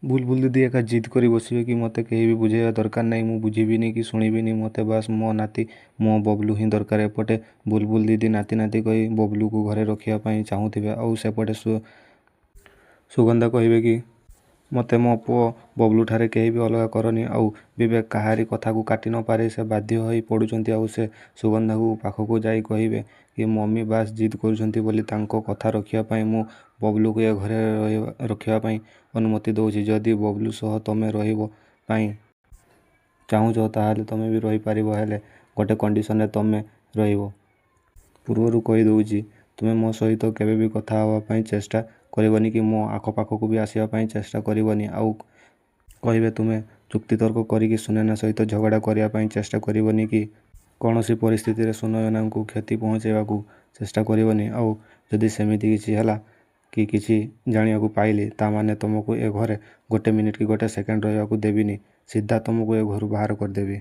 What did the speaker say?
ବୁଲବୁଲ ଦିଦି ଏକା ଜିଦ୍ କରି ବସିବେ କି ମୋତେ କେହି ବି ବୁଝେଇବା ଦରକାର ନାହିଁ, ମୁଁ ବୁଝିବିନି କି ଶୁଣିବିନି, ମୋତେ ବାସ୍ ମୋ ନାତି ମୋ ବବଲୁ ହିଁ ଦରକାର। ଏପଟେ ବୁଲବୁଲ ଦିଦି ନାତି ନାତି କହି ବବଲୁକୁ ଘରେ ରଖିବା ପାଇଁ ଚାହୁଁଥିବେ, ଆଉ ସେପଟେ ସୁଗନ୍ଧା କହିବେ କି ମୋତେ ମୋ ପୁଅ ବବଲୁ ଠାରେ କେହି ବି ଅଲଗା କରନି। ଆଉ ବିବେକ କାହାରି କଥାକୁ କାଟି ନ ପାରି ସେ ବାଧ୍ୟ ହୋଇ ପଡ଼ୁଛନ୍ତି, ଆଉ ସେ ସୁଗନ୍ଧାକୁ ପାଖକୁ ଯାଇ କହିବେ କି ମମି ବାସ୍ ଜିଦ୍ କରୁଛନ୍ତି ବୋଲି ତାଙ୍କ କଥା ରଖିବା ପାଇଁ ମୁଁ ବବଲୁକୁ ଏ ଘରେ ରଖିବା ପାଇଁ ଅନୁମତି ଦେଉଛି। ଯଦି ବବଲୁ ସହ ତମେ ରହିବ ପାଇଁ ଚାହୁଁଛ ତାହେଲେ ତମେ ବି ରହିପାରିବ, ହେଲେ ଗୋଟେ କଣ୍ଡିସନରେ ତମେ ରହିବ। ପୂର୍ବରୁ କହିଦେଉଛି, ତୁମେ ମୋ ସହିତ କେବେ ବି କଥା ହେବା ପାଇଁ ଚେଷ୍ଟା କରିବନି କି ମୋ ଆଖପାଖକୁ ବି ଆସିବା ପାଇଁ ଚେଷ୍ଟା କରିବନି। ଆଉ କହିବେ ତୁମେ ଯୁକ୍ତିତର୍କ କରିକି ସୁନୟନା ସହିତ ଝଗଡ଼ା କରିବା ପାଇଁ ଚେଷ୍ଟା କରିବନି କି କୌଣସି ପରିସ୍ଥିତିରେ ସୁନୟନାଙ୍କୁ କ୍ଷତି ପହଞ୍ଚାଇବାକୁ ଚେଷ୍ଟା କରିବନି। ଆଉ ଯଦି ସେମିତି କିଛି ହେଲା କି କିଛି ଜାଣିବାକୁ ପାଇଲି ତାମାନେ ତୁମକୁ ଏ ଘରେ ଗୋଟେ ମିନିଟ୍ କି ଗୋଟେ ସେକେଣ୍ଡ ରହିବାକୁ ଦେବିନି, ସିଧା ତୁମକୁ ଏ ଘରୁ ବାହାର କରିଦେବି।